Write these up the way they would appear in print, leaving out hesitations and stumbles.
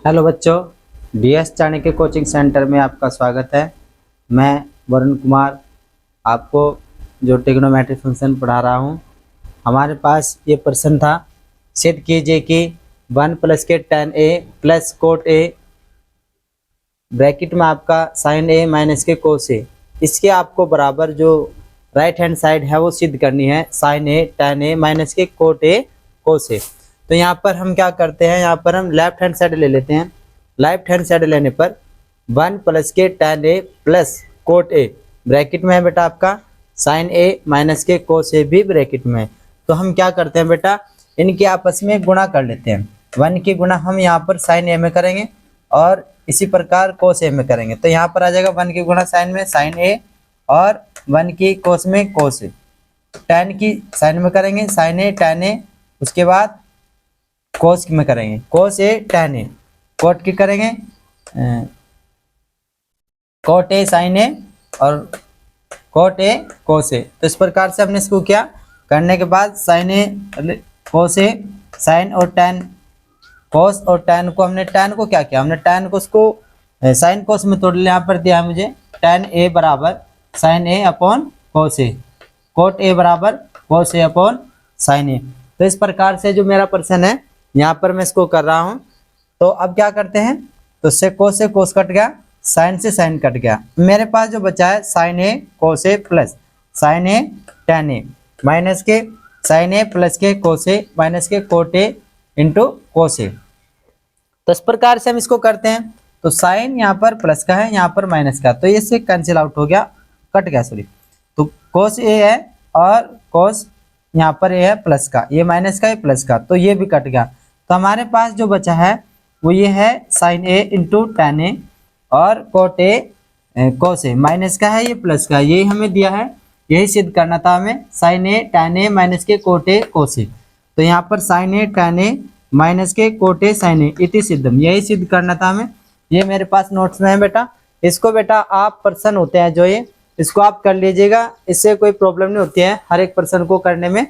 Hello बच्चों, DS Chanakya coaching centre में आपका स्वागत है। मैं वरुण कुमार आपको जो ट्रिग्नोमेट्री फंक्शन पढ़ा रहा हूं। हमारे पास ये प्रश्न था, सिद्ध कीजिए कि 1 प्लस के tan a plus coat a bracket में आपका साइन a माइनस के कोस a, इसके आपको बराबर जो राइट हैंड साइड है वो सिद्ध करनी है, sine a tan a minus के कोट a कोस a। तो यहाँ पर हम क्या करते हैं, यहाँ पर हम लेफ्ट हैंड साइड ले लेते हैं। लेफ्ट हैंड साइड लेने पर 1 प्लस के tan a plus coat a bracket में है बेटा आपका साइन a माइनस के कोस a भी ब्रैकेट में है। तो हम क्या करते हैं बेटा, इनके आपस में गुणा कर लेते हैं। 1 की गुणा हम यहाँ पर साइन a में करेंगे और इसी प्रकार कोस a में करेंगे। तो यहाँ पर आ जाएगा 1 की गुणा साइन में साइन a और 1 की कोस में कोस a। tan की साइन में करेंगे साइन a tan a, उसके बाद कोस में करेंगे कोस a tan a, कोट की करेंगे कोट a साइन a और कोट a कोस a। तो इस प्रकार से हमने इसको क्या करने के बाद sine a cos a sine और tan कोस और tan को हमने tan को क्या किया, हमने tan को उसको साइन कोस में तोड़ लिया। यहाँ पर दिया है मुझे tan a बराबर sine a upon cos a, cot a बराबर cos a upon sine a। तो इस प्रकार से जो मेरा प्रश्न है यहाँ पर मैं इसको कर रहा हूँ। तो अब क्या करते हैं, तो से कोस कट गया, साइन से साइन कट गया, मेरे पास जो बचा है sine a cos a plus sine a tan a minus के साइन a प्लस के कोस a माइनस के cot a into cos a। तो इस प्रकार से हम इसको करते हैं। तो साइन यहाँ पर प्लस का है, यहाँ पर माइनस का, तो ये से कैंसिल आउट हो गया, कट गया सॉरी। तो कोस a है और कोस यहाँ पर ये है प्लस का, ये माइनस का, ये प्लस का, तो ये भी कट गया। तो हमारे पास जो बचा है वो ये है sine a into tan a और cot a cos a, minus का है ये प्लस का, यही हमें दिया है, यही सिद्ध करना था हमें, sine a tan a minus के कोट a कोस a। तो यहाँ पर sine a tan a minus के कोट a साइन a इति सिद्धम, यही सिद्ध करना था हमें। ये मेरे पास नोट्स में है बेटा, इसको बेटा आप प्रश्न होते हैं जो ये, इसको आप कर लीजिएगा, इससे कोई प्रॉब्लम नहीं होती है हर एक प्रश्न को करने में,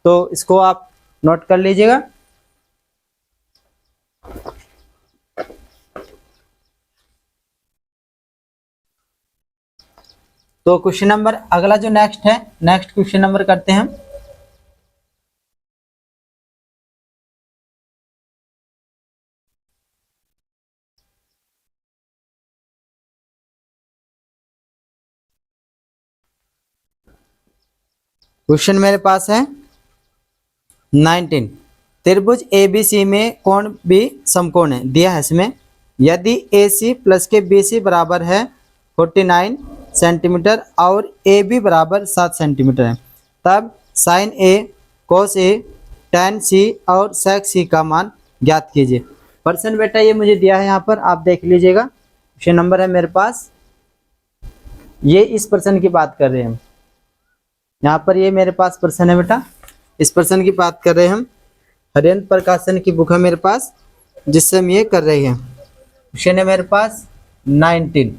तो इसको आप नोट कर लीजिएगा। तो क्वेश्चन नंबर अगला जो नेक्स्ट है, नेक्स्ट क्वेश्चन नंबर करते हैं हम। क्वेश्चन मेरे पास है 19, त्रिभुज ABC में कोण B समकोण है, दिया है इसमें, यदि AC प्लस के BC बराबर है 49 सेंटीमीटर और AB बराबर 7 सेंटीमीटर है, तब sine A cos A tan C और sec C का मान ज्ञात कीजिए। प्रश्न बेटा ये मुझे दिया है, यहाँ पर आप देख लीजिएगा, क्वेश्चन नंबर है मेरे पास, ये इस प्रश्न की बात कर रहे हैं हम। यहाँ पर ये मेरे पास प्रश्न है बेटा, इस प्रश्न की बात कर रहे हैं हम, हरियन प्रकाशन की बुक है मेरे पास जिससे हम ये कर रहे हैं। क्वेश्चन है मेरे पास 19,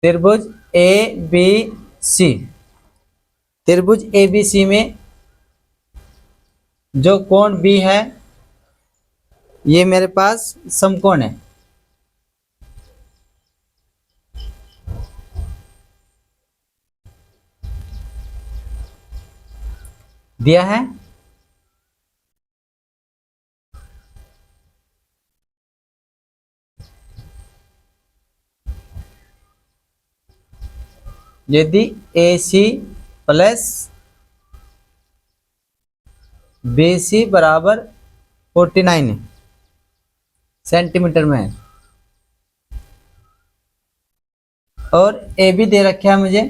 त्रिभुज ABC, त्रिभुज ABC में जो कोण B है ये मेरे पास समकोण है, दिया है, यदि AC प्लस BC बराबर 49 सेंटीमीटर में है और AB दे रखा है मुझे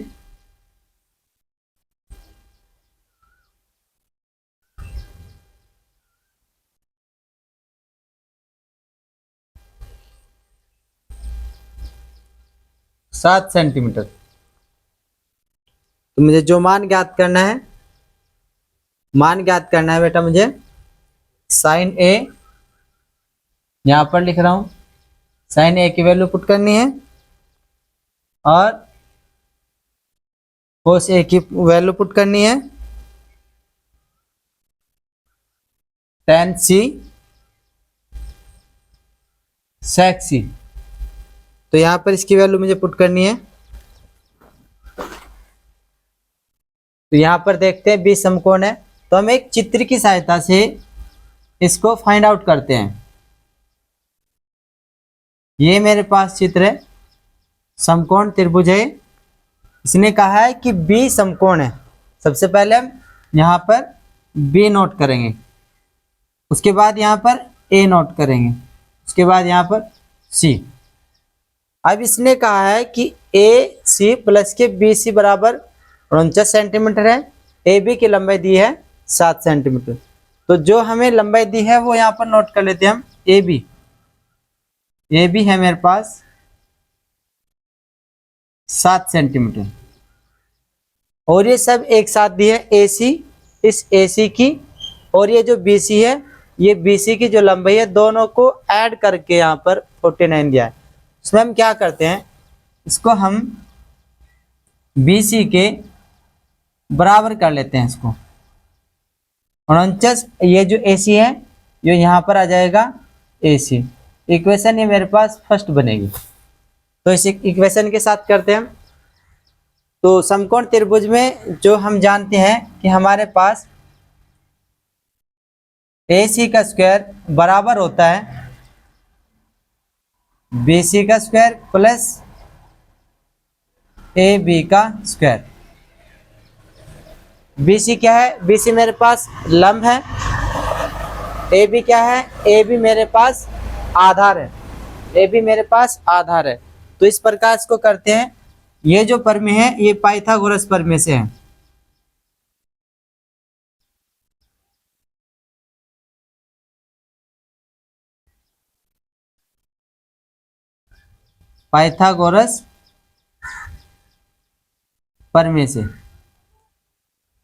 7 सेंटीमीटर। तो मुझे जो मान ज्ञात करना है, मान ज्ञात करना है बेटा मुझे, साइन A यहां पर लिख रहा हूं, साइन A की वैल्यू पुट करनी है और कोस A की वैल्यू पुट करनी है टेन सी सेक सी। तो यहाँ पर इसकी वैल्यू मुझे पुट करनी है। तो यहाँ पर देखते हैं 20 समकोण है, तो हम एक चित्र की सहायता से इसको फाइंड आउट करते हैं। ये मेरे पास चित्र है, समकोण त्रिभुज है। इसने कहा है कि 20 समकोण है। सबसे पहले हम यहाँ पर बी नोट करेंगे, उसके बाद यहाँ पर ए नोट करेंगे, उसके बाद यहाँ पर सी। अब इसने कहा है कि ए सी प्लस के बी सी बराबर 49 सेंटीमीटर है। ए बी की लंबाई दी है 7 सेंटीमीटर। तो जो हमें लंबाई दी है वो यहाँ पर नोट कर लेते हैं हम। ए बी है मेरे पास 7 सेंटीमीटर, और ये सब एक साथ दी है ए सी, इस ए सी की, और ये जो बी सी है, ये बी सी की जो लंबाई है, दोनों को ऐड करके यहाँ पर 49 दिया है। इसमें हम क्या करते हैं, इसको हम बी सी के बराबर कर लेते हैं। इसको 49, ये जो ए सी है ये यहाँ पर आ जाएगा ए सी। इक्वेशन ये मेरे पास फर्स्ट बनेगी। तो इस इक्वेशन के साथ करते हैं हम। तो समकोण त्रिभुज में जो हम जानते हैं कि हमारे पास ए सी का स्क्वायर बराबर होता है बी सी का स्क्वायर प्लस ए बी का स्क्वायर। बी सी क्या है, बी सी मेरे पास लंब है। ए बी क्या है, ए बी मेरे पास आधार है। ए बी मेरे पास आधार है। तो इस प्रकार इसको करते हैं। ये जो प्रमेय है ये पाइथागोरस प्रमेय से है। पाइथागोरस प्रमेय से।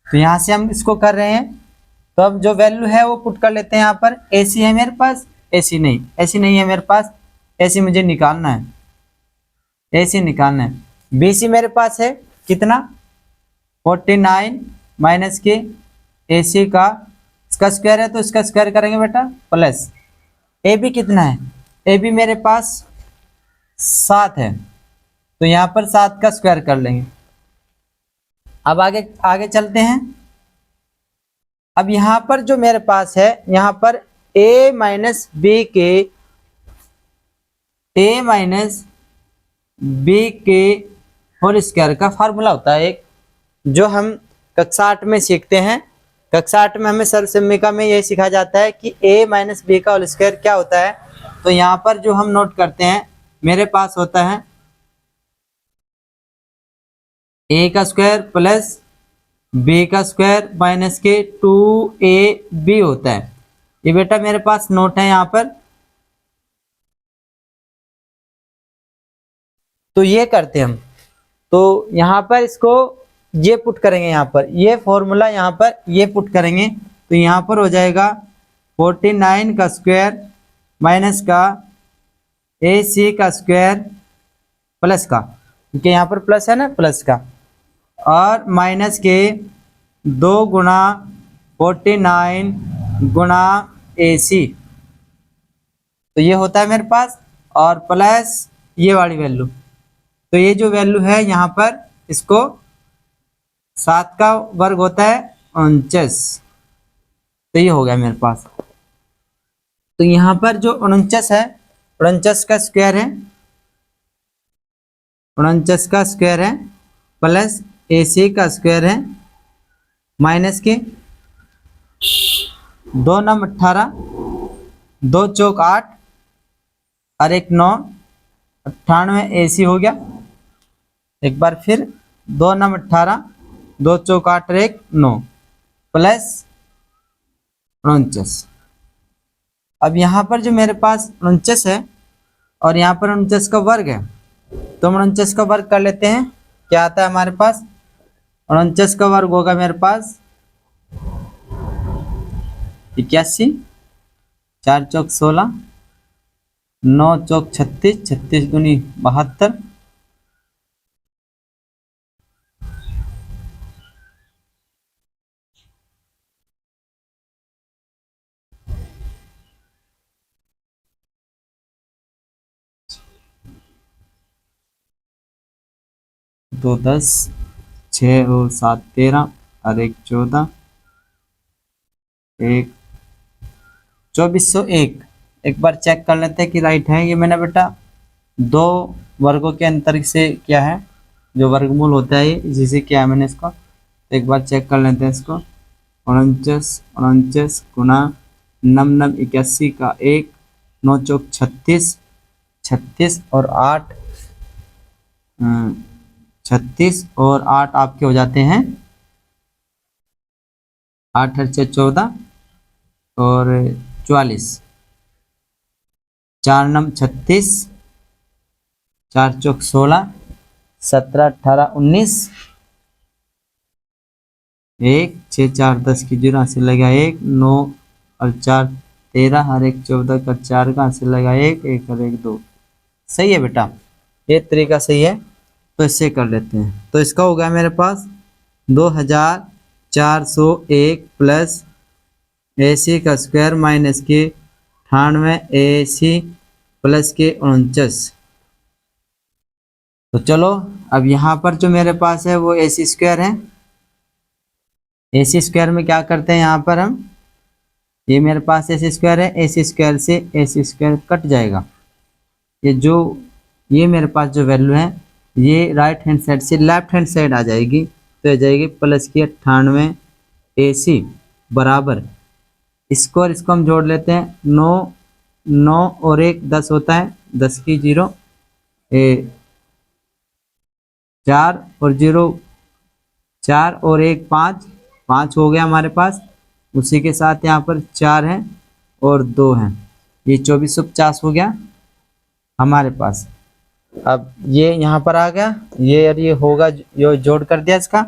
तो यहां से हम इसको कर रहे हैं। तो अब जो वैल्यू है वो पुट कर लेते हैं यहाँ पर। ए सी है मेरे पास, ए सी नहीं है मेरे पास, ए सी मुझे निकालना है, ए सी निकालना है। बी सी मेरे पास है कितना 49 माइनस के ए सी का, इसका स्क्वायर है तो इसका स्क्वायर करेंगे बेटा, प्लस ए बी कितना है, ए बी मेरे पास 7 है, तो यहाँ पर 7 का स्क्वायर कर लेंगे। अब आगे आगे चलते हैं। अब यहाँ पर जो मेरे पास है, यहाँ पर a माइनस बी के होल स्क्वायर का फार्मूला होता है एक, जो हम कक्षा 8 में सीखते हैं। कक्षा 8 में हमें सर्वसम्मिका में यही सिखाया जाता है कि a माइनस बी का होल स्क्वायर क्या होता है। तो यहाँ पर जो हम नोट करते हैं, मेरे पास होता है a का स्क्वायर प्लस बी का स्क्वायर माइनस के 2ab होता है। ये बेटा मेरे पास नोट है यहाँ पर। तो ये करते हैं हम। तो यहाँ पर इसको ये पुट करेंगे, यहाँ पर ये फॉर्मूला यहाँ पर ये पुट करेंगे। तो यहाँ पर हो जाएगा 49 का स्क्वायर माइनस का ए सी का स्क्वायर प्लस का, क्योंकि यहाँ पर प्लस है ना, प्लस का, और माइनस के 2 गुणा 49 गुणा ए सी। तो ये होता है मेरे पास, और प्लस ये वाली वैल्यू। तो ये जो वैल्यू है यहाँ पर, इसको 7 का वर्ग होता है 49। तो ये हो गया मेरे पास। तो यहाँ पर जो 49 है, 49 का स्क्वायर है, 49 का स्क्वायर है प्लस ए सी का स्क्वायर है माइनस के 2 नम 18, 2 चौक 8 और 1 9, 98 ए सी हो गया। एक बार फिर 2 नम 18, 2 चौक 8 और 1 9 प्लस 49। अब यहाँ पर जो मेरे पास 49 है और यहाँ पर 49 का वर्ग है, तो हम 49 का वर्ग कर लेते हैं। क्या आता है हमारे पास, 49 का वर्ग होगा मेरे पास 81, 4 चौक 16, 9 चौक 36, 36 दूनी 72, 2 10, 6 और 7 13 और 1 14, 1 2401। एक बार चेक कर लेते हैं कि राइट है। ये मैंने बेटा दो वर्गों के अंतर से क्या है, जो वर्गमूल होता है इसी से क्या है मैंने इसको। तो एक बार चेक कर लेते हैं इसको। 49 49 गुना नम नम 81 का 1, 9 चौक 36, 36 और 8 36 और 8 आपके हो जाते हैं 8 से 14 और 44, 4 नम 36, 4 चौक 16, 17 18 19, 1 6 4 10 की 0 से लगा 1, 9 और 4 13 और 1 14 का 4 का से लगा 1, 1 और 1 2। सही है बेटा, ये तरीका सही है। तो इससे कर लेते हैं। तो इसका हो गया मेरे पास 2401 प्लस AC का स्क्वायर माइनस के 98 AC प्लस के 49। तो चलो अब यहाँ पर जो मेरे पास है वो AC स्क्वायर है। AC स्क्वायर में क्या करते हैं यहाँ पर हम, ये मेरे पास AC स्क्वायर है, AC स्क्वायर से AC स्क्वायर कट जाएगा। ये मेरे पास जो वैल्यू है ये राइट हैंड साइड से लेफ्ट हैंड साइड आ जाएगी। तो आ जाएगी प्लस की 98 AC बराबर, इसको और इसको हम जोड़ लेते हैं। 9 9 और 1 10 होता है, 10 की 0 4 और 0 4 और 1 5, 5 हो गया हमारे पास। उसी के साथ यहाँ पर 4 है और 2 है, ये 2450 हो गया हमारे पास। अब ये यहाँ पर आ गया, ये और ये होगा, ये जोड़ कर दिया इसका,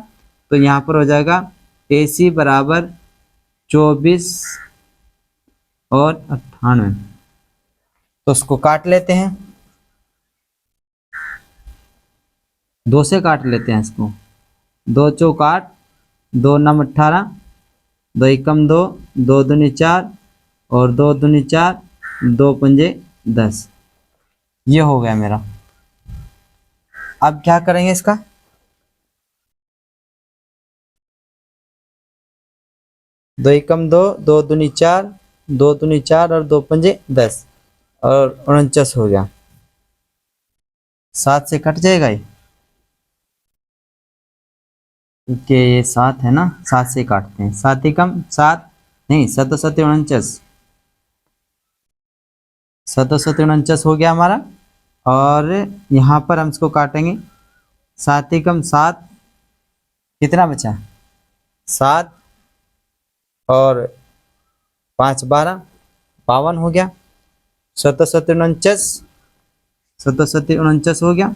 तो यहाँ पर हो जाएगा AC बराबर 24 और 98। तो उसको काट लेते हैं, 2 से काट लेते हैं इसको। 2 चौक 8, 2 नम 18, 2 एकम 2, 2 दूनी 4 और 2 दूनी 4, 2 पंजे 10। ये हो गया मेरा। अब क्या करेंगे इसका, दो एकम 2, 2 दूनी 4, 2 दूनी 4 और 2 पंजे 10 और 49 हो गया। 7 से कट जाएगा ये, क्योंकि ये 7 है ना, 7 से काटते हैं। 7 एकम 7 नहीं, 7 7 49, 7 7 49 हो गया हमारा। और यहाँ पर हम इसको काटेंगे। 7 एकम 7, कितना बचा, 7 और 5 12 52 हो गया। 7 7 49, 7 7 49 हो गया।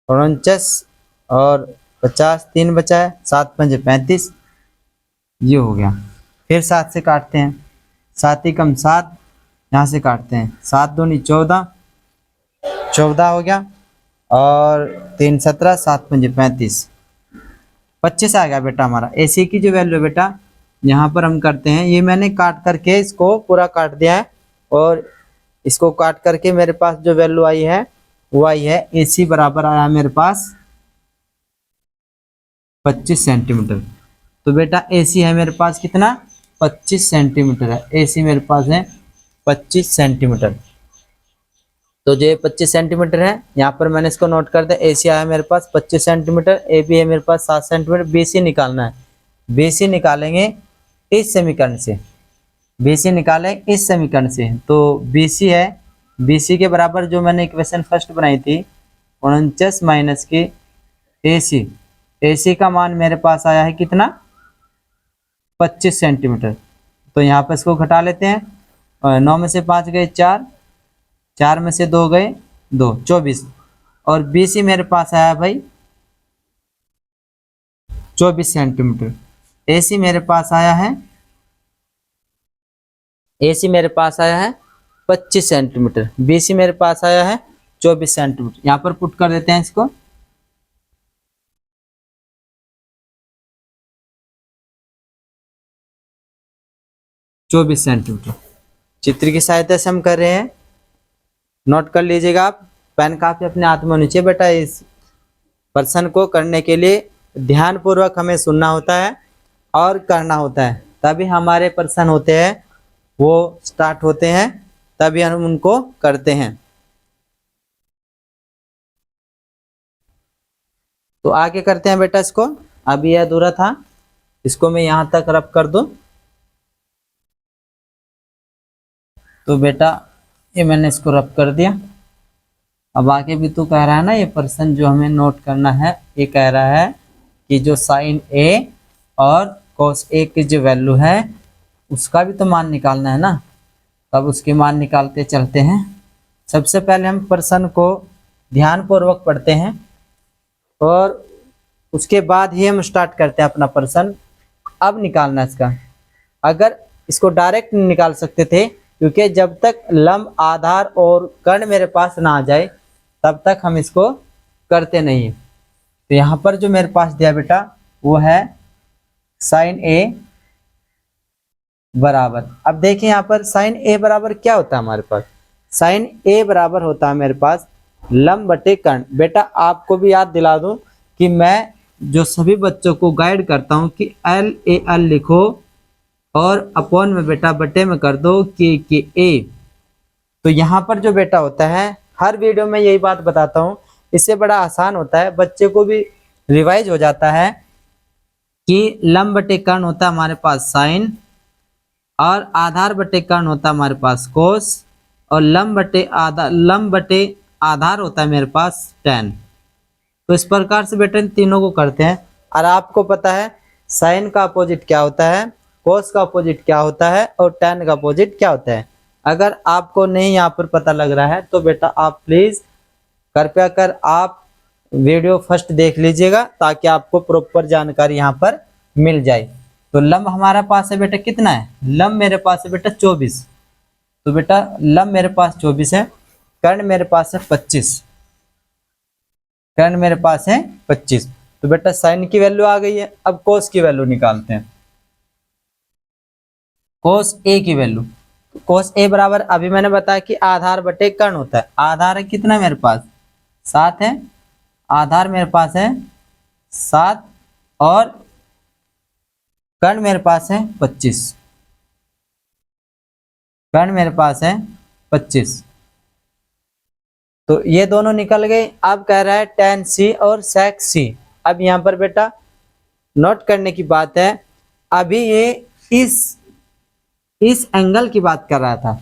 49 और 50 3 बचा है, 7 5 35, ये हो गया। फिर 7 से काटते हैं। 7 एकम 7, यहाँ से काटते हैं। 7 दूनी 14, 14 हो गया और 3 17, 7 5 35, 25 आ गया बेटा हमारा। AC की जो वैल्यू है बेटा यहाँ पर हम करते हैं, ये मैंने काट करके इसको पूरा काट दिया है और इसको काट करके मेरे पास जो वैल्यू आई है वो आई है AC बराबर आया मेरे पास 25 सेंटीमीटर। तो बेटा AC है मेरे पास कितना, 25 सेंटीमीटर है। AC मेरे पास है 25 सेंटीमीटर। तो जो 25 सेंटीमीटर है यहाँ पर मैंने इसको नोट कर दिया। AC आया मेरे पास 25 सेंटीमीटर, AB है मेरे पास 7 सेंटीमीटर। BC निकालना है, BC निकालेंगे इस समीकरण से, BC निकालें इस समीकरण से। तो BC है, BC के बराबर जो मैंने इक्वेशन फर्स्ट बनाई थी 49 माइनस की AC, AC का मान मेरे पास आया है कितना, 25 सेंटीमीटर। तो यहाँ पर इसको घटा लेते हैं। 9 में से 5 गए 4, 4 में से 2 गए 2, 24। और BC मेरे पास आया भाई 24 सेंटीमीटर। AC मेरे पास आया है, AC मेरे पास आया है 25 सेंटीमीटर। BC मेरे पास आया है 24 सेंटीमीटर। यहाँ पर पुट कर देते हैं इसको। चौबीस सेंटीमीटर चित्र की सहायता से हम कर रहे हैं। नोट कर लीजिएगा आप, पेन काफी अपने हाथ में होनी चाहिए बेटा। इस प्रश्न को करने के लिए ध्यानपूर्वक हमें सुनना होता है और करना होता है, तभी हमारे प्रश्न होते हैं वो स्टार्ट होते हैं, तभी हम उनको करते हैं। तो आगे करते हैं बेटा इसको। अभी यह अधूरा था, इसको मैं यहाँ तक रब कर दूं। तो बेटा ये मैंने इसको रब कर दिया। अब आगे भी तो कह रहा है ना, ये प्रश्न जो हमें नोट करना है, ये कह रहा है कि जो साइन ए और कॉस ए की जो वैल्यू है उसका भी तो मान निकालना है ना। तब उसकी मान निकालते चलते हैं। सबसे पहले हम प्रश्न को ध्यानपूर्वक पढ़ते हैं और उसके बाद ही हम स्टार्ट करते हैं अपना प्रश्न। अब निकालना इसका, अगर इसको डायरेक्ट नहीं निकाल सकते थे, क्योंकि जब तक लंब, आधार और कर्ण मेरे पास ना आ जाए तब तक हम इसको करते नहीं हैं। तो यहाँ पर जो मेरे पास दिया बेटा वो है साइन ए बराबर, अब देखिए यहाँ पर साइन ए बराबर क्या होता है हमारे पास। साइन ए बराबर होता है मेरे पास लंब बटे कर्ण। बेटा आपको भी याद दिला दूं कि मैं जो सभी बच्चों को गाइड करता हूं कि एल ए एल लिखो और अपॉन में बेटा बटे में कर दो के ए। तो यहाँ पर जो बेटा होता है, हर वीडियो में यही बात बताता हूँ, इससे बड़ा आसान होता है, बच्चे को भी रिवाइज हो जाता है कि लंब बटे कर्ण होता है हमारे पास साइन, और आधार बटे कर्ण होता है हमारे पास कोस, और लंब बटे आधार होता है मेरे पास tan। तो इस प्रकार से बेटा इन तीनों को करते हैं। और आपको पता है साइन का अपोजिट क्या होता है, कोस का अपोजिट क्या होता है और tan का अपोजिट क्या होता है। अगर आपको नहीं यहाँ पर पता लग रहा है तो बेटा आप प्लीज कृपया कर आप वीडियो फर्स्ट देख लीजिएगा, ताकि आपको प्रॉपर जानकारी यहाँ पर मिल जाए। तो लंब हमारा पास है बेटा कितना है, लंब मेरे पास है बेटा 24। तो बेटा लंब मेरे पास 24 है, कर्ण मेरे पास है 25, कर्ण मेरे पास है 25। तो बेटा साइन की वैल्यू आ गई है। अब कोस की वैल्यू निकालते हैं, कोस ए की वैल्यू। कोस ए बराबर अभी मैंने बताया कि आधार बटे कर्ण होता है। आधार है कितना मेरे पास 7 है, आधार मेरे पास है 7 और कर्ण मेरे पास है 25, कर्ण मेरे पास है 25। तो ये दोनों निकल गए। अब कह रहा है tan c और sec c। अब यहाँ पर बेटा नोट करने की बात है, अभी ये इस एंगल की बात कर रहा था,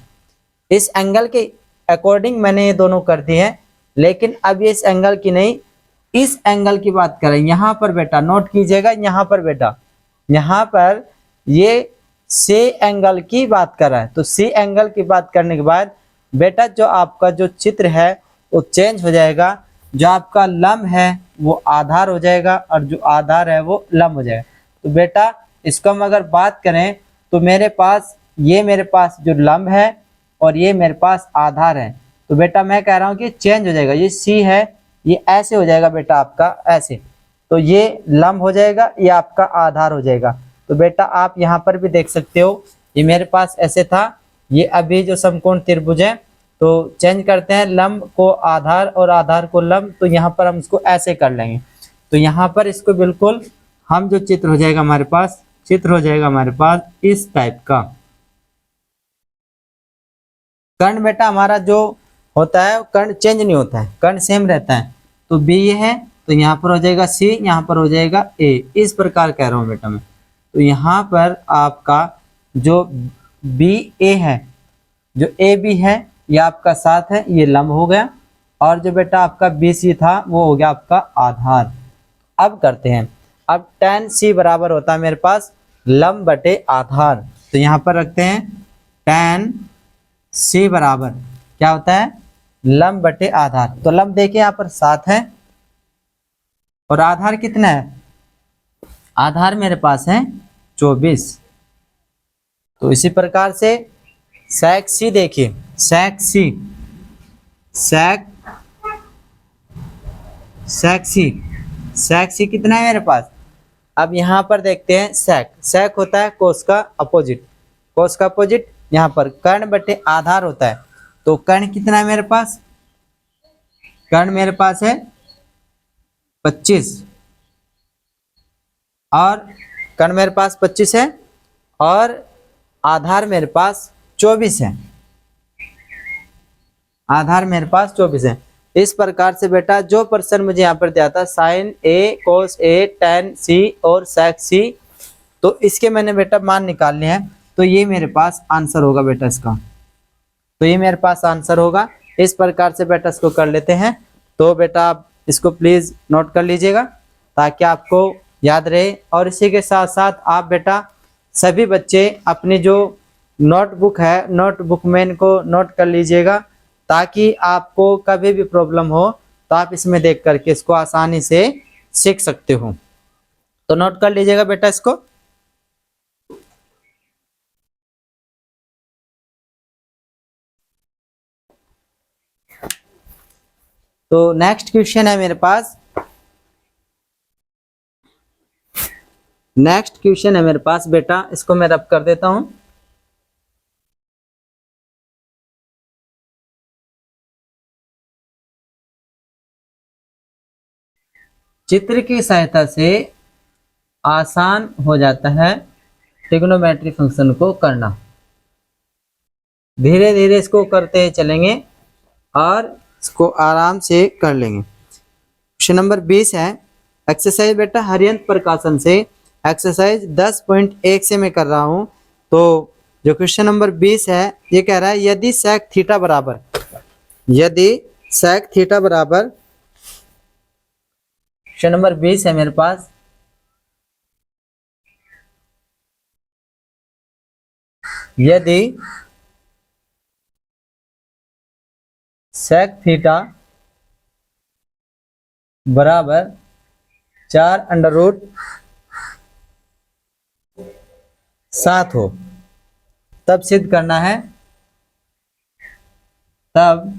इस एंगल के अकॉर्डिंग मैंने ये दोनों कर दिए हैं, लेकिन अब ये इस एंगल की नहीं, इस एंगल की बात करें। यहाँ पर बेटा नोट कीजिएगा, यहाँ पर बेटा, यहाँ पर ये सी एंगल की बात कर रहा है। तो सी एंगल की बात करने के बाद बेटा जो आपका जो चित्र है वो चेंज हो जाएगा। जो आपका लंब है वो आधार हो जाएगा और जो आधार है वो लंब हो जाएगा। तो बेटा इसको हम अगर बात करें तो मेरे पास ये मेरे पास जो लंब है और ये मेरे पास आधार है। तो बेटा मैं कह रहा हूँ कि चेंज हो जाएगा, ये सी है ये ऐसे हो जाएगा बेटा आपका ऐसे, तो ये लंब हो जाएगा, ये आपका आधार हो जाएगा। तो बेटा आप यहाँ पर भी देख सकते हो, ये मेरे पास ऐसे था, ये अभी जो समकोण त्रिभुज है। तो चेंज करते हैं लंब को आधार और आधार को लंब, तो यहाँ पर हम इसको ऐसे कर लेंगे। तो यहाँ पर इसको बिल्कुल हम जो चित्र हो जाएगा हमारे पास, चित्र हो जाएगा हमारे पास इस टाइप का। कर्ण बेटा हमारा जो होता है कर्ण चेंज नहीं होता है, कर्ण सेम रहता है। तो बी ये है तो यहाँ पर हो जाएगा सी, यहाँ पर हो जाएगा ए, इस प्रकार कह रहा हूँ बेटा मैं। तो यहाँ पर आपका जो बी ए है, जो ए बी है ये आपका 7 है, ये लंब हो गया, और जो बेटा आपका बी सी था वो हो गया आपका आधार। अब करते हैं, अब tan c बराबर होता है मेरे पास लंब बटे आधार। तो यहाँ पर रखते हैं tan c बराबर क्या होता है लंब बटे आधार। तो लंब देखिए यहाँ पर 7 है और आधार कितना है, आधार मेरे पास है 24। तो इसी प्रकार से sec c देखिए, sec c कितना है मेरे पास। अब यहाँ पर देखते हैं sec होता है कोस का अपोजिट, कोस का अपोजिट यहाँ पर कर्ण बटे आधार होता है। तो कर्ण कितना है मेरे पास, कर्ण मेरे पास है 25 और कर्ण मेरे पास 25 है और आधार मेरे पास 24 है। आधार मेरे पास 24 है। इस प्रकार से बेटा जो प्रश्न मुझे यहाँ पर दिया था साइन ए, कोस ए, टेन सी और सेक सी, तो इसके मैंने बेटा मान निकाल लिए हैं। तो ये मेरे पास आंसर होगा बेटा इसका। तो ये मेरे पास आंसर होगा। इस प्रकार से बेटा इसको कर लेते हैं। तो बेटा आप इसको प्लीज नोट कर लीजिएगा ताकि आपको याद रहे। और इसी के साथ साथ आप बेटा सभी बच्चे अपनी जो नोटबुक है नोटबुक में इनको नोट कर लीजिएगा ताकि आपको कभी भी प्रॉब्लम हो तो आप इसमें देख करके इसको आसानी से सीख सकते हो। तो नोट कर लीजिएगा बेटा इसको। तो नेक्स्ट क्वेश्चन है मेरे पास। नेक्स्ट क्वेश्चन है मेरे पास बेटा, इसको मैं रब कर देता हूं। चित्र की सहायता से आसान हो जाता है ट्रिग्नोमेट्री फंक्शन को करना। धीरे धीरे इसको करते चलेंगे और इसको आराम से कर लेंगे। क्वेश्चन नंबर 20 है एक्सरसाइज बेटा हरियंत प्रकाशन से एक्सरसाइज 10.1 से मैं कर रहा हूं। तो जो क्वेश्चन नंबर 20 है ये कह रहा है यदि सेक थीटा बराबर, यदि सेक थीटा बराबर, क्वेश्चन नंबर 20 है मेरे पास, यदि सेक थीटा बराबर 4√7 हो तब सिद्ध करना है, तब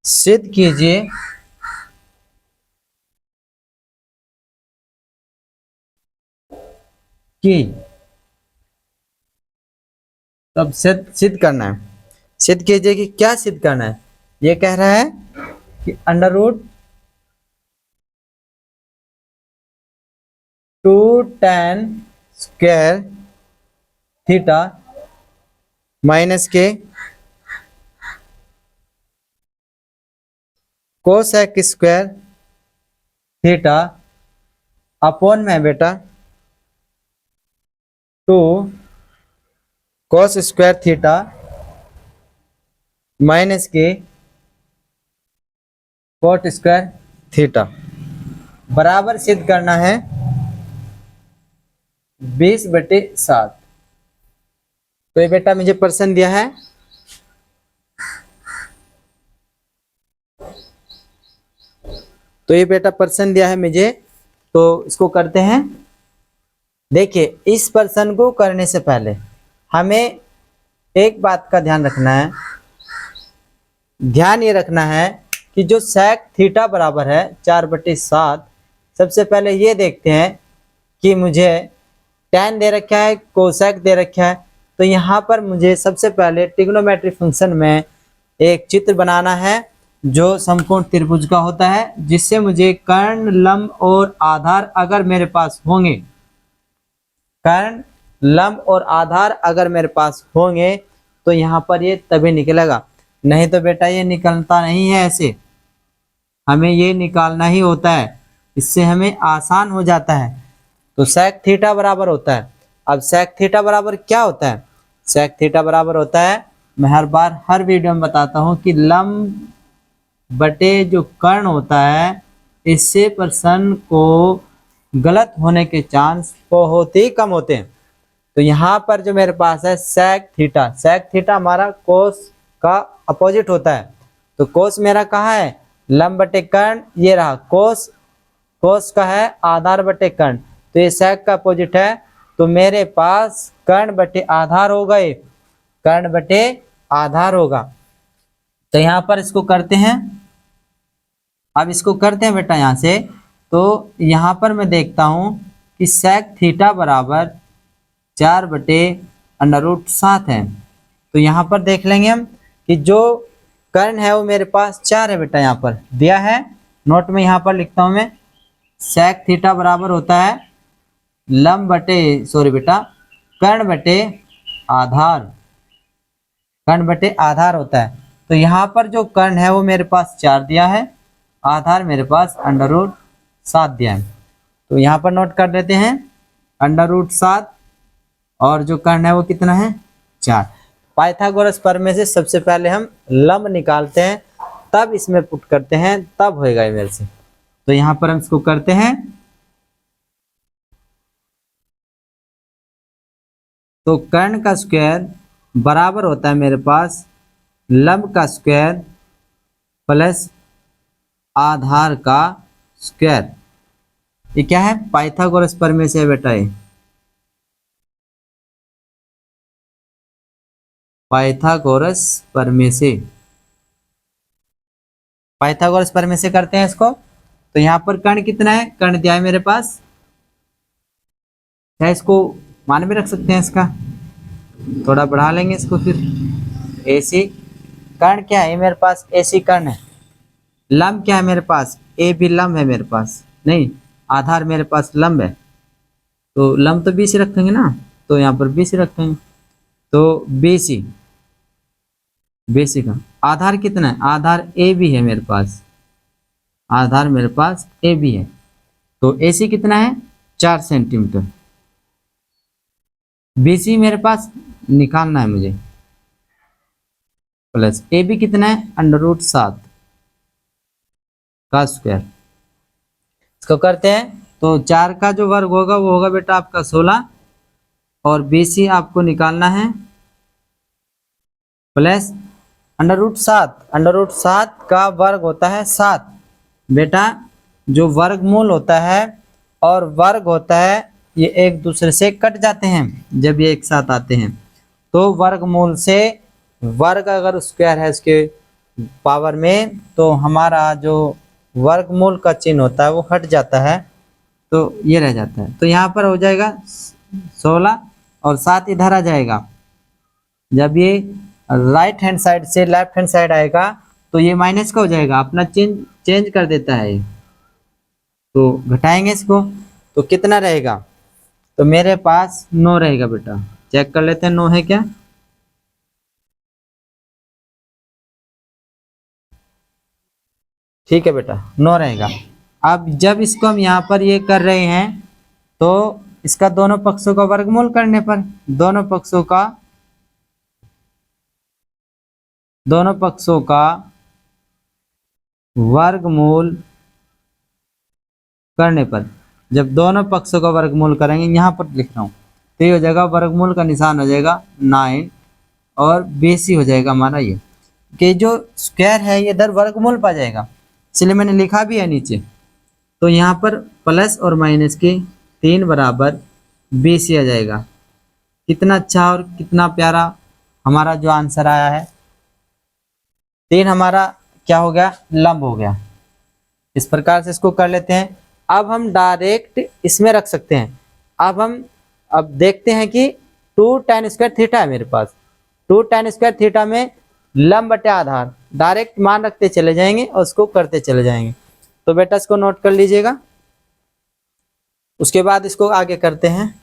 सिद्ध कीजिए कि, तब सिद्ध करना है। सिद्ध कीजिए कि क्या सिद्ध करना है। ये कह रहा है कि √2tan स्क्वायर थीटा माइनस के कोसेक स्क्वायर थीटा अपॉन में बेटा 2 cos स्क्वायर थीटा माइनस के cot स्क्वायर थीटा बराबर सिद्ध करना है 20/7। तो ये बेटा मुझे प्रश्न दिया है। तो ये बेटा प्रश्न दिया है मुझे, तो इसको करते हैं। देखिए इस प्रश्न को करने से पहले हमें एक बात का ध्यान रखना है। ध्यान ये रखना है कि जो सेक थीटा बराबर है 4/7, सबसे पहले ये देखते हैं कि मुझे tan दे रखा है, कोसेक दे रखा है। तो यहाँ पर मुझे सबसे पहले ट्रिग्नोमेट्री फंक्शन में एक चित्र बनाना है जो समकोण त्रिभुज का होता है, जिससे मुझे कर्ण, लंब और आधार अगर मेरे पास होंगे, कर्ण, लंब और आधार अगर मेरे पास होंगे तो यहाँ पर ये तभी निकलेगा। नहीं तो बेटा ये निकलता नहीं है ऐसे, हमें ये निकालना ही होता है, इससे हमें आसान हो जाता है। तो सेक थीटा बराबर होता है, अब सेक थीटा बराबर क्या होता है? सेक थीटा बराबर होता है, मैं हर बार हर वीडियो में बताता हूँ कि लंब बटे जो कर्ण होता है, इससे प्रश्न को गलत होने के चांस बहुत ही कम होते हैं। तो यहाँ पर जो मेरे पास है सेक थीटा, सेक थीटा हमारा कोस का अपोजिट होता है। तो कोस मेरा कहाँ है? लंब बटे कर्ण, ये रहा कोस, कोस का है आधार बटे कर्ण, तो ये सेक का अपोजिट है। तो मेरे पास कर्ण बटे आधार होगा, ये कर्ण बटे आधार होगा। तो यहाँ पर इसको करते हैं। अब इसको करते हैं बेटा यहाँ से। तो यहाँ पर मैं देखता हूँ कि सेक थीटा बराबर 4/√7 है। तो यहाँ पर देख लेंगे हम कि जो कर्ण है वो मेरे पास 4 है बेटा, यहाँ पर दिया है नोट में, यहाँ पर लिखता हूँ मैं sec थीटा बराबर होता है लंब बटे सॉरी बेटा कर्ण बटे आधार, कर्ण बटे आधार होता है। तो यहाँ पर जो कर्ण है वो मेरे पास 4 दिया है, आधार मेरे पास √7 दिया है। तो यहाँ पर नोट कर देते हैं √7 और जो कर्ण है वो कितना है 4। पाइथागोरस प्रमेय से सबसे पहले हम लंब निकालते हैं, तब इसमें पुट करते हैं, तब होएगा ये मेरे से। तो यहाँ पर हम इसको करते हैं, तो कर्ण का स्क्वायर बराबर होता है मेरे पास लंब का स्क्वायर प्लस आधार का स्क्वायर। ये क्या है, पाइथागोरस प्रमेय से है बेटा, ये पाइथागोरस प्रमेय से, पाइथागोरस प्रमेय से करते हैं इसको। तो यहाँ पर कर्ण कितना है, कर्ण दिया है मेरे पास, क्या इसको मान में रख सकते हैं, इसका थोड़ा बढ़ा लेंगे इसको, फिर AC कर्ण क्या है मेरे पास, AC कर्ण है। लंब क्या है मेरे पास, A भी लंब है मेरे पास, नहीं आधार मेरे पास लंब है, तो लंब तो BC रखेंगे ना, तो यहाँ पर BC रखेंगे। तो BC का आधार कितना है, आधार AB है मेरे पास, आधार मेरे पास AB है। तो AC कितना है 4 सेंटीमीटर, BC मेरे पास निकालना है मुझे, प्लस AB कितना है √7 का स्क्वायर। इसको करते हैं, तो 4 का जो वर्ग होगा वो होगा बेटा आपका 16, और BC आपको निकालना है प्लस √7 का वर्ग होता है 7 बेटा, जो वर्गमूल होता है और वर्ग होता है ये एक दूसरे से कट जाते हैं जब ये एक साथ आते हैं। तो वर्गमूल से वर्ग अगर स्क्वायर है इसके पावर में, तो हमारा जो वर्गमूल का चिन्ह होता है वो हट जाता है, तो ये रह जाता है। तो यहाँ पर हो जाएगा 16 और 7 इधर आ जाएगा। जब ये राइट हैंड साइड से लेफ्ट हैंड साइड आएगा तो ये माइनस का हो जाएगा, अपना चेंज कर देता है। तो घटाएंगे इसको, तो कितना रहेगा, तो मेरे पास 9 रहेगा बेटा, चेक कर लेते हैं 9 है क्या। ठीक है बेटा 9 रहेगा। अब जब इसको हम यहाँ पर ये कर रहे हैं, तो इसका दोनों पक्षों का वर्गमूल करने पर दोनों पक्षों का वर्गमूल करने पर, जब दोनों पक्षों का वर्गमूल करेंगे, यहाँ पर लिख रहा हूँ, तो ये हो जाएगा वर्गमूल का निशान हो जाएगा 9 और BC हो जाएगा हमारा ये, कि जो स्क्वायर है ये इधर वर्गमूल पा जाएगा, इसलिए मैंने लिखा भी है नीचे। तो यहाँ पर प्लस और माइनस के 3 बराबर BC आ जाएगा। कितना अच्छा और कितना प्यारा हमारा जो आंसर आया है, 3 हमारा क्या हो गया, लंब हो गया। इस प्रकार से इसको कर लेते हैं। अब हम डायरेक्ट इसमें रख सकते हैं। अब देखते हैं कि 2 tan स्क्वायर थीटा है मेरे पास, 2 tan स्क्वायर थीटा में लंब बटे आधार, डायरेक्ट मान रखते चले जाएंगे और उसको करते चले जाएंगे। तो बेटा इसको नोट कर लीजिएगा, उसके बाद इसको आगे करते हैं।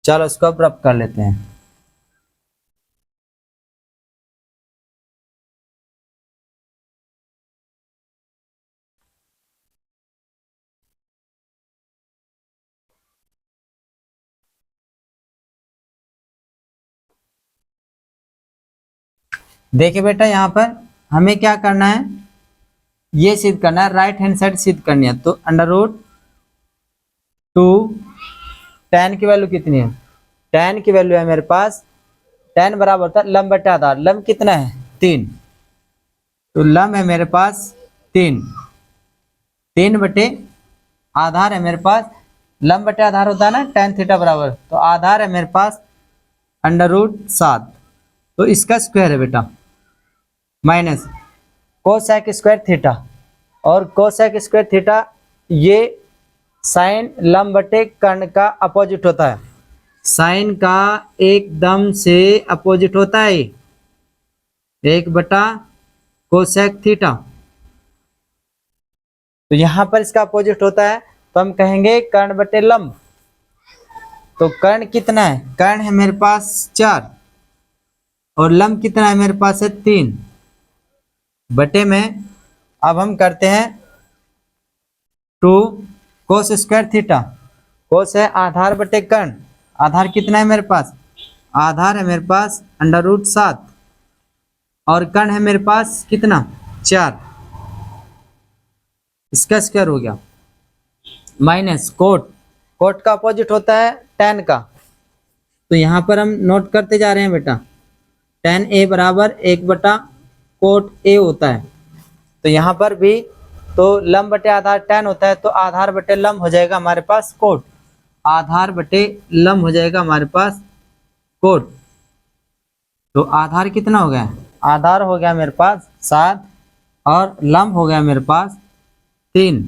चलो इसको अब रब कर लेते हैं। देखिए बेटा यहाँ पर हमें क्या करना है, ये सिद्ध करना है, राइट हैंड साइड सिद्ध करनी है। तो √2 tan की वैल्यू कितनी है, tan की वैल्यू है मेरे पास, tan बराबर होता है लंब बटे आधार। लंब कितना है 3, तो लंब है मेरे पास 3 बटे आधार है मेरे पास, लंब बटे आधार होता है ना tan थीटा बराबर, तो आधार है मेरे पास √7, तो इसका स्क्वायर है बेटा, माइनस कोसेक स्क्वायर थीटा, और कोसेक स्क्वायर थीटा ये साइन लंब बटे कर्ण का अपोजिट होता है। साइन का एकदम से अपोजिट होता है 1/कोसेक थीटा। तो यहां पर इसका अपोजिट होता है तो हम कहेंगे कर्ण बटे लंब। तो कर्ण कितना है, कर्ण है मेरे पास 4 और लंब कितना है मेरे पास है 3 बटे में। अब हम करते हैं 2 कोस स्क्वायर थीटा। कोस है आधार बटे कर्ण। आधार कितना है मेरे पास, आधार है मेरे पास √7 और कर्ण है मेरे पास कितना 4, इसका स्क्वायर हो गया माइनस कोट। कोट का अपोजिट होता है tan का। तो यहाँ पर हम नोट करते जा रहे हैं बेटा, tan a बराबर 1/कोट a होता है। तो यहाँ पर भी तो लंब बटे आधार tan होता है तो आधार बटे लंब हो जाएगा हमारे पास कोट। आधार बटे लंब हो जाएगा हमारे पास कोट। तो आधार कितना हो गया, आधार हो गया मेरे पास 7 और लंब हो गया मेरे पास 3।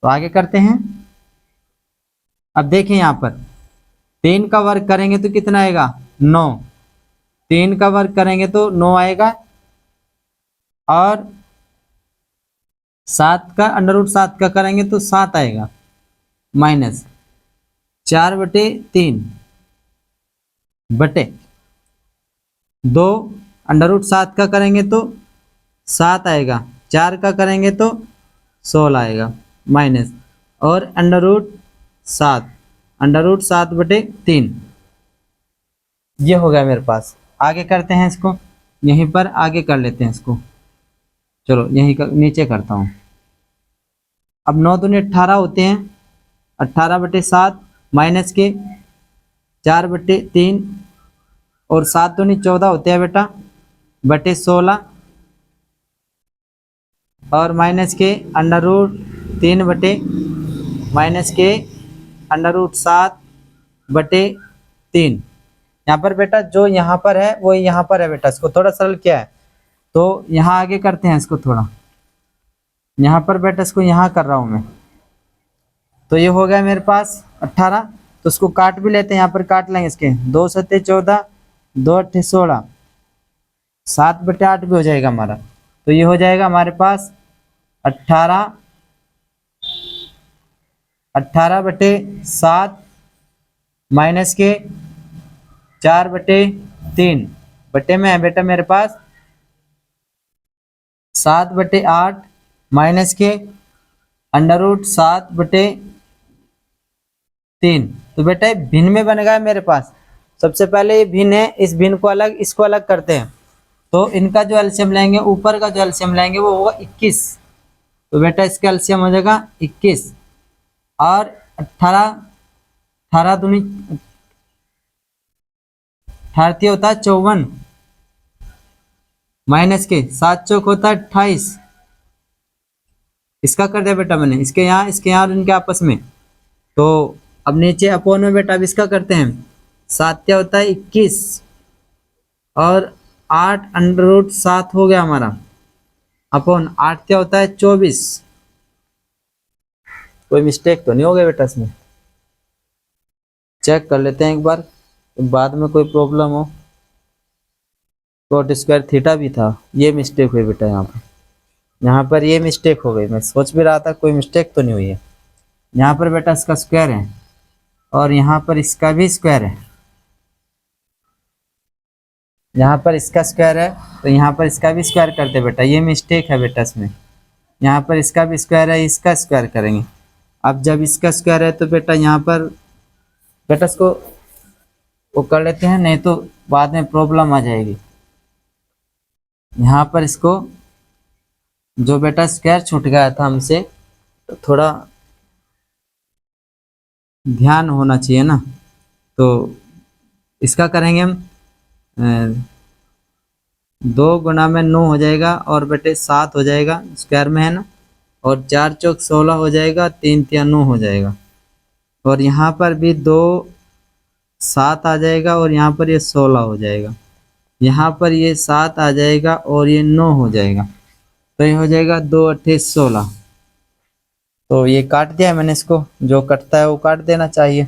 तो आगे करते हैं। अब देखें यहाँ पर 3 का वर्ग करेंगे तो कितना आएगा 9, 3 का वर्ग करेंगे तो 9 आएगा और 7 का √7 का करेंगे तो 7 आएगा माइनस 4/3 बटे 2 √7 का करेंगे तो 7 आएगा, 4 का करेंगे तो 16 आएगा माइनस और √7/3 ये हो गया मेरे पास। आगे करते हैं इसको, यहीं पर आगे कर लेते हैं इसको। चलो यहीं नीचे करता हूँ। अब 9 दूनी 18 होते हैं, 18/7 माइनस के 4/3 और 7 दूनी 14 होते हैं बेटा बटे 16 और माइनस के √3 बटे माइनस के √7/3। यहाँ पर बेटा जो यहाँ पर है वो यहाँ पर है बेटा, इसको थोड़ा सरल किया है। तो यहाँ आगे करते हैं इसको थोड़ा, यहाँ पर बेटा इसको यहाँ कर रहा हूँ मैं। तो ये हो गया मेरे पास 18, तो उसको काट भी लेते हैं, यहाँ पर काट लेंगे इसके 2 7 14 2 8 16 7/8 भी हो जाएगा हमारा। तो ये हो जाएगा हमारे पास 18/7 माइनस के 4/3 बटे में है बेटा मेरे पास 7/8 माइनस के √7/3। तो बेटा ये भिन्न में बन गया मेरे पास। सबसे पहले ये भिन्न है, इस भिन्न को अलग इसको अलग करते हैं। तो इनका जो एलसीएम लेंगे, ऊपर का जो एलसीएम लेंगे वो होगा 21। तो बेटा इसका एलसीएम हो जाएगा 21 और 18 दूनी 18 होता है 54 माइनस के 7 चौक होता है 28। इसका कर दिया बेटा मैंने, इसके यहाँ और इनके आपस में। तो अब नीचे अपोन में बेटा अब इसका करते हैं। 7 होता है 21 और 8 √7 हो गया हमारा अपोन 8 होता है 24। कोई मिस्टेक तो नहीं हो गया बेटा इसमें, चेक कर लेते हैं एक बार, तो बाद में कोई प्रॉब्लम हो। कोट स्क्वायर थीटा भी था, ये मिस्टेक हुई बेटा यहाँ पर ये मिस्टेक हो गई। मैं सोच भी रहा था कोई मिस्टेक तो नहीं हुई है। यहाँ पर बेटा इसका स्क्वायर है और यहाँ पर इसका भी स्क्वायर है, यहाँ पर इसका स्क्वायर है तो यहाँ पर इसका भी स्क्वायर करते बेटा, ये मिस्टेक है बेटा इसमें। यहाँ पर इसका भी स्क्वायर है, इसका स्क्वायर करेंगे। अब जब इसका स्क्वायर है तो बेटा यहाँ पर बेटा इसको वो कर लेते हैं, नहीं तो बाद में प्रॉब्लम आ जाएगी। यहाँ पर इसको जो बेटा स्क्वायर छूट गया था हमसे, तो थोड़ा ध्यान होना चाहिए ना। तो इसका करेंगे हम 2 गुना में 9 हो जाएगा और बेटे 7 हो जाएगा, स्क्वायर में है ना, और 4 चौक 16 हो जाएगा, 3 तिया 9 हो जाएगा। और यहाँ पर भी 2 7 आ जाएगा और यहाँ पर ये 16 हो जाएगा, यहाँ पर ये 7 आ जाएगा और ये 9 हो जाएगा। तो ये हो जाएगा 2 8 16। तो ये काट दिया है मैंने इसको, जो कटता है वो काट देना चाहिए।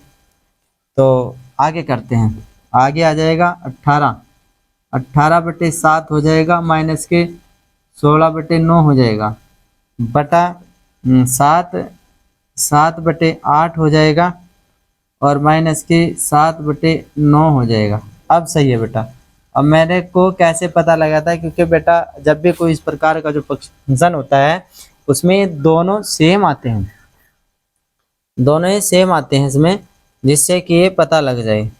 तो आगे करते हैं, आगे आ जाएगा 18, 18/7 हो जाएगा, माइनस के 16/9 हो जाएगा, बटा 7, 7/8 हो जाएगा, और माइनस के 7/9 हो जाएगा। अब सही है बेटा। अब मेरे को कैसे पता लगा था, क्योंकि बेटा जब भी कोई इस प्रकार का जो फंक्शन होता है उसमें दोनों सेम आते हैं, दोनों ही सेम आते हैं इसमें, जिससे कि ये पता लग जाए।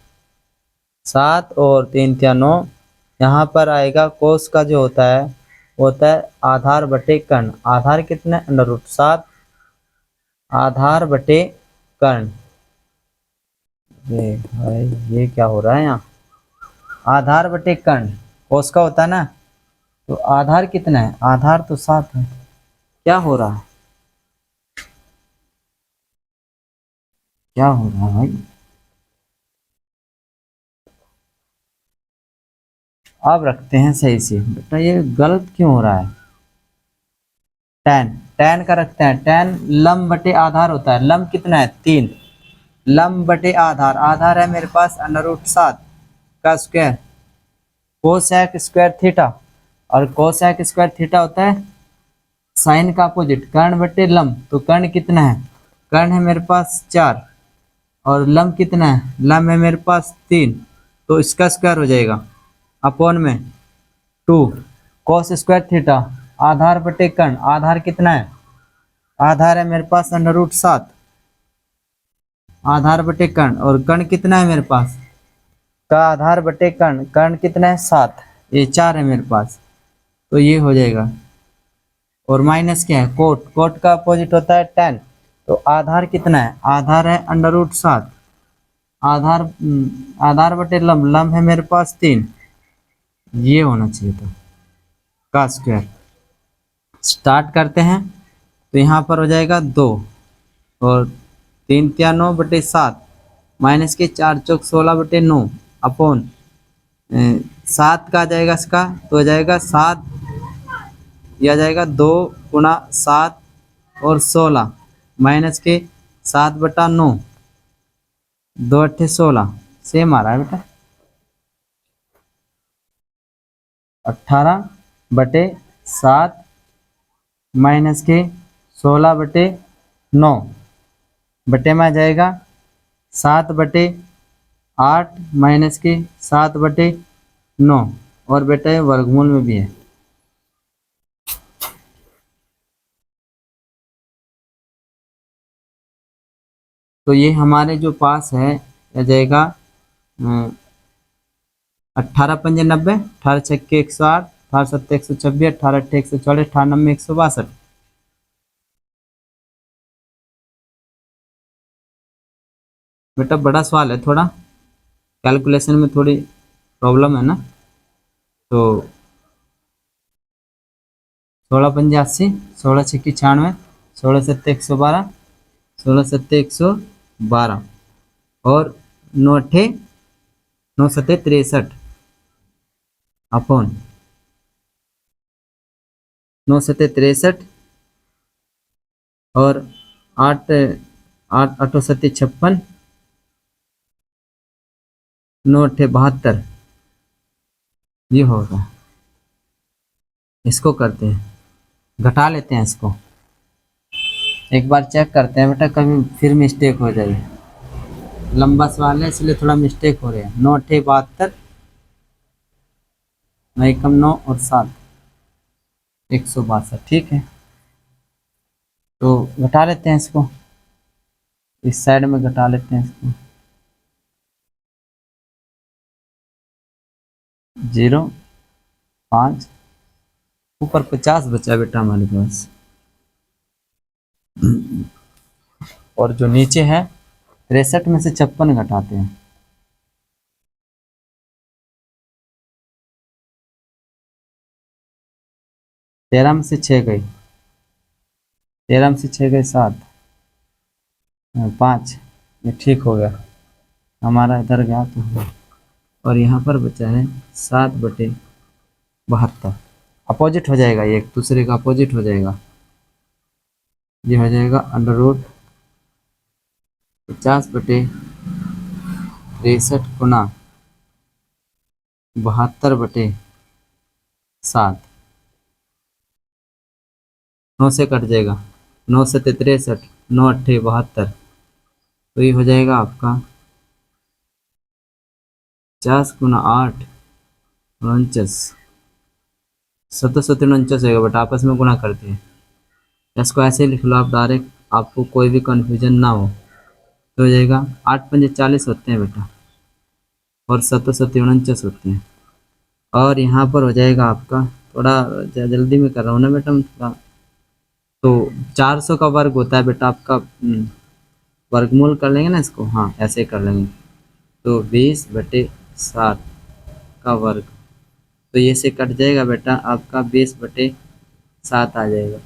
7 और 3 या 9, यहाँ पर आएगा कोस का जो होता है वो होता है आधार बटे कर्ण। आधार कितना है? √7 आधार बटे कर्ण। ये क्या हो रहा है यहाँ? आधार बटे कर्ण कोस का होता है ना, तो आधार कितना है? आधार तो 7 है। क्या हो रहा है? क्या हो रहा है भाई? अब रखते हैं सही से। बेटा ये गलत क्यों हो रहा है? tan, tan का रखते हैं। tan लंब बटे आधार होता है। लंब कितना है? 3। लंब बटे आधार, आधार है मेरे पास √7 का स्क्वायर कोसेक स्क्वायर थीटा, और कोसेक स्क्वायर थीटा होता है साइन का अपोजिट। कर्ण बटे लंब, तो कर्ण कितना है? कर्ण है मेरे पास 4, और लंब कितना है? लंब है मेरे पास 3, तो इसका स्क्वायर हो जाएगा अपॉन में 2 कोस स्क्वायर थीटा। आधार बटे कर्ण, आधार कितना है? आधार है मेरे पास √7 आधार बटे कर्ण, और कर्ण कितना है मेरे पास? का आधार बटे कर्ण, कर्ण कितना है? 7, ये 4 है मेरे पास, तो ये हो जाएगा। और माइनस क्या है? कोट, कोट का अपोजिट होता है tan, तो आधार कितना है? आधार है √7 आधार आधार बटे लंब, लंब है मेरे पास 3, ये होना चाहिए था का स्क्वायर। स्टार्ट करते हैं, तो यहाँ पर हो जाएगा 2, और 3 या 9/7, माइनस के 4 चौक 16/9 अपॉन 7 का आ जाएगा इसका, तो हो जाएगा 7, यह आ जाएगा 2 गुणा 7 और 16, माइनस के 7/9, 2 8 16, सेम आ रहा है बेटा। 18/7 माइनस के 16/9 बटे में आ जाएगा 7/8 माइनस के 7/9, और बेटा ये वर्गमूल में भी है। तो ये हमारे जो पास है आ जाएगा 18 पंजे 90, 18 छक्के 108, 18 सत्ते 126, 18 अट्ठे 144, 18 नब्बे 162। बेटा बड़ा सवाल है, थोड़ा कैलकुलेशन में थोड़ी प्रॉब्लम है ना, तो 16 पंजे 80, 16 छक्के 96, 16 सत्ते 112, 16 सत्ते 112, और 9 अट्ठे 9 सत्ते 63 अपॉन 9 सत्ते 63, और 8 8 8 सत्ते 56, 9 अट्ठे 72, ये होगा। इसको करते हैं, घटा लेते हैं इसको, एक बार चेक करते हैं बेटा, कभी फिर मिस्टेक हो जाए। लंबा सवाल है इसलिए थोड़ा मिस्टेक हो रहे हैं। 9 अट्ठे 72, 9 एकम 9 और 7 162, ठीक है। तो घटा लेते हैं इसको, इस साइड में घटा लेते हैं इसको। 0 5, ऊपर 50 बचा बेटा हमारे पास, और जो नीचे है 63 में से 56 घटाते हैं। 13 में से 6 गई, 13 में से 6 गए 7, 5, ये ठीक हो गया हमारा, इधर गया तो हुआ। और यहाँ पर बचा है 7/72, अपोजिट हो जाएगा, ये एक दूसरे का अपोजिट हो जाएगा। ये हो जाएगा √50/72, 63×72/7, 9 से कट जाएगा, 9 से 63, 9 8 72, तो ये हो जाएगा आपका 50×8 49, 749 होगा, बट आपस में गुणा करते हैं। इसको ऐसे लिख लो आप डायरेक्ट, आपको कोई भी कन्फ्यूजन ना हो, तो हो जाएगा 8 पंजे 40 होते हैं बेटा, और 749 होते हैं। और यहाँ पर हो जाएगा आपका, थोड़ा जल्दी में कर रहा हूँ ना बेटा मैं थोड़ा, तो 400 का वर्ग होता है बेटा आपका, वर्गमूल कर लेंगे ना इसको, हाँ ऐसे कर लेंगे, तो 20/7 का वर्ग, तो ये से कट जाएगा बेटा आपका 20/7 आ जाएगा।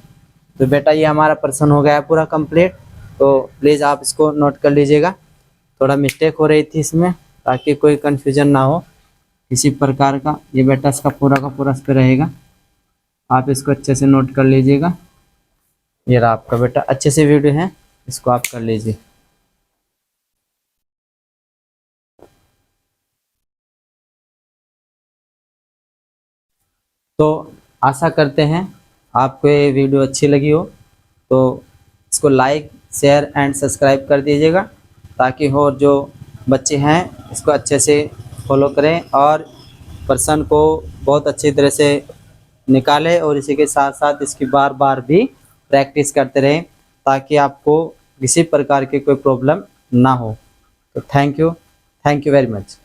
तो बेटा ये हमारा प्रश्न हो गया है पूरा कंप्लीट। तो प्लीज़ आप इसको नोट कर लीजिएगा, थोड़ा मिस्टेक हो रही थी इसमें, ताकि कोई कन्फ्यूजन ना हो किसी प्रकार का। ये बेटा इसका पूरा का पूरा इस पर रहेगा, आप इसको अच्छे से नोट कर लीजिएगा। ये रहा आपका बेटा, अच्छे से वीडियो है, इसको आप कर लीजिए। तो आशा करते हैं आपको ये वीडियो अच्छी लगी हो, तो इसको लाइक शेयर एंड सब्सक्राइब कर दीजिएगा, ताकि और जो बच्चे हैं इसको अच्छे से फॉलो करें और प्रश्न को बहुत अच्छी तरह से निकालें, और इसी के साथ साथ इसकी बार बार भी प्रैक्टिस करते रहें, ताकि आपको किसी प्रकार की कोई प्रॉब्लम ना हो। तो थैंक यू वेरी मच।